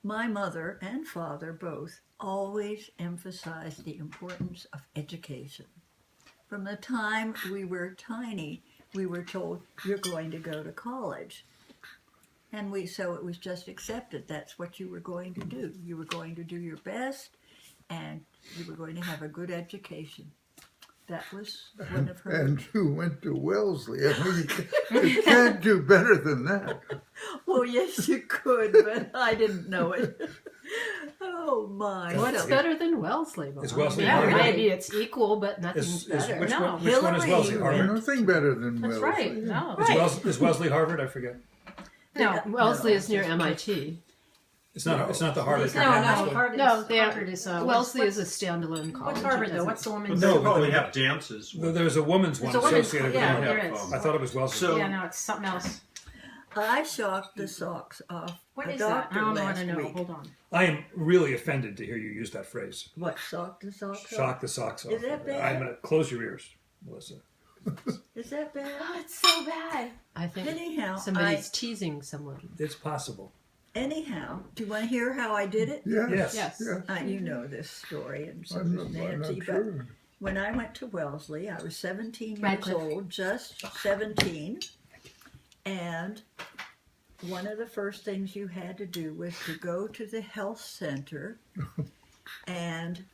my mother and father both always emphasized the importance of education. From the time we were tiny, we were told, you're going to go to college. And so it was just accepted. That's what you were going to do. You were going to do your best, and you were going to have a good education. That was one of her. And you went to Wellesley. I mean, you can't do better than that. Well, yes, you could, but I didn't know it. Oh, my. What's better than Wellesley? Is Wellesley yeah, Harvard? maybe it's equal, but nothing's better. Which No. one is Wellesley? Harvard? Nothing better than That's Wellesley. right. No. Is Wellesley Harvard? I forget. No, Wellesley is near MIT. It's not. It's not the Harvard. No, Harvard. Harvard is Wellesley is a standalone college. What's Harvard though? What's the woman's? No, They probably have dances. There's a woman's one There's a women's- associated yeah, with there it. is. I thought it was Wellesley. So- Yeah, no, it's something else. I shocked the socks off What a is that? I doctor don't know what last I know. week. Hold on. I am really offended to hear you use that phrase. What, sock the socks off? Shock the socks off. Is that bad? I'm going to close your ears, Melissa. Is that bad? Oh, it's so bad. I think Anyhow, somebody's teasing someone. It's possible. Anyhow, do you want to hear how I did it? Yes. Yes. yes. You know this story, and so I'm does not Nancy. But sure. when I went to Wellesley, I was 17 years Radcliffe. old, just 17, and one of the first things you had to do was to go to the health center, and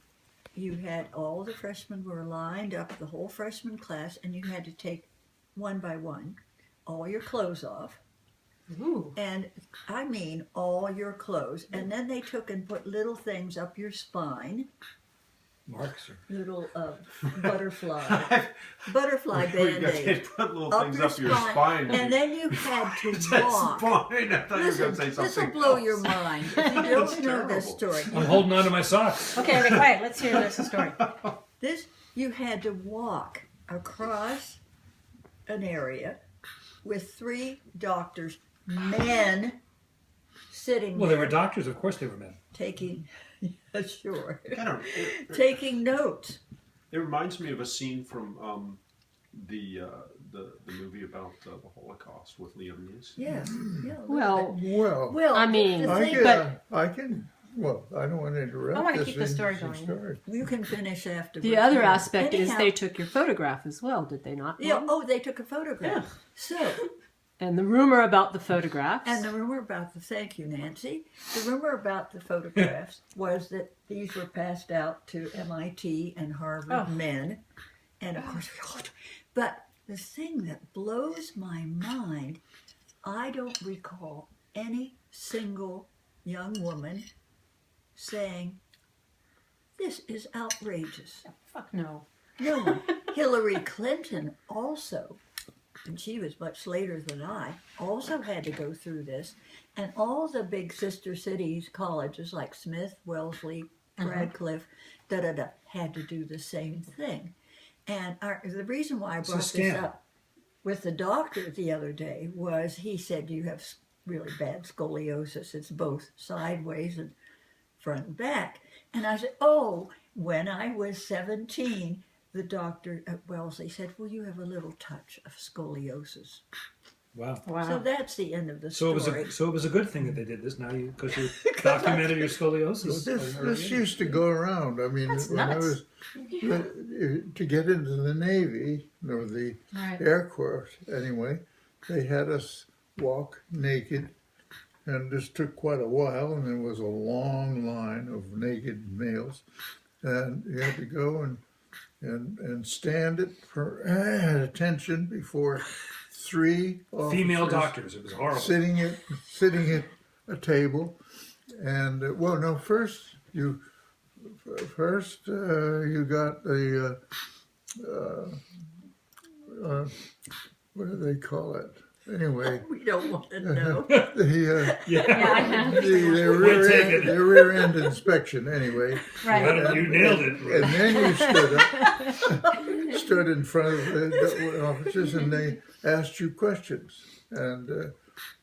you had all the freshmen were lined up, the whole freshman class, and you had to take one by one all your clothes off. Ooh. And I mean all your clothes. And then they took and put little things up your spine, Marks. little butterfly They band-aid. put little Up things your up your spine. And then you had to That's walk. fine. I thought you were Listen, going to say something this will blow else. your mind if you don't know this terrible. story. I'm holding on to my socks. Okay, be quiet. Let's hear this story. This, you had to walk across an area with 3 doctors, men, sitting Well, they there were doctors. Of course they were men. taking, sure, Kind of, taking notes. it reminds me of a scene from the movie about the Holocaust with Liam Neeson. Yes. Yeah, Well, well, I mean, the I thing- can, I can, well, I don't want to interrupt. I wanna this keep the story interesting going. story. you can finish after. the other aspect is Anyhow- they took your photograph as well, did they not? Yeah. Mom? Oh, they took a photograph. So, And the rumor about the photographs. and the rumor about thank you, Nancy. The rumor about the photographs was that these were passed out to MIT and Harvard men, and of course we all. But the thing that blows my mind, I don't recall any single young woman saying, "This is outrageous." Fuck no. No one. Hillary Clinton also, and she was much later than I, also had to go through this. And all the big sister cities, colleges like Smith, Wellesley, Radcliffe, had to do the same thing. And the reason why I It's a brought this scam. up with the doctor the other day was he said you have really bad scoliosis. It's both sideways and front and back. And I said, oh, when I was 17, the doctor at Wellesley said, well, you have a little touch of scoliosis. Wow. Wow. So that's the end of the So story. it was a good thing that they did this. Now because you documented your scoliosis. This used to go around. I mean, That's when I nuts. was to get into the Navy or the Right. Air Corps anyway, they had us walk naked, and this took quite a while. And there was a long line of naked males, and you had to go and stand at attention before 3 Female officers doctors. It was horrible. sitting at a table, and first you got the what do they call it? Anyway, We don't want to know. the Yeah, I have. the rear end inspection. Anyway, Right. You nailed it. and then you stood in front of the officers, and they asked you questions, and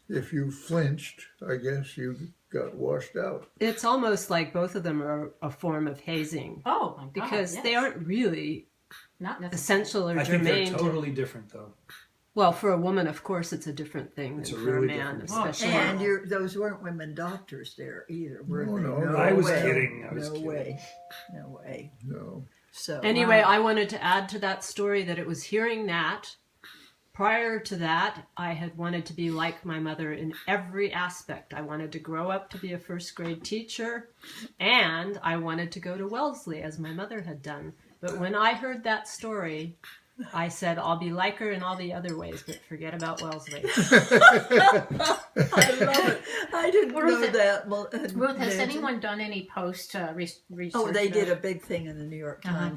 if you flinched, I guess you got washed out. It's almost like both of them are a form of hazing Oh my god. because yes. they aren't really not necessarily. essential or I think they're germane. totally different, though. Well, for a woman, of course, it's a different thing than It's a for really a man, different- especially. And those weren't women doctors there either, were No, they? no, I was way. kidding. I was no kidding. way. No way. No. So Anyway, I wanted to add to that story that it was hearing that. Prior to that, I had wanted to be like my mother in every aspect. I wanted to grow up to be a first grade teacher, and I wanted to go to Wellesley as my mother had done. But when I heard that story, I said, I'll be like her in all the other ways, but forget about Wellesley. I love it. I didn't Ruth, know that. Well, Ruth, has Nancy. anyone done any post research? Oh, they did a big thing in the New York Uh-huh. Times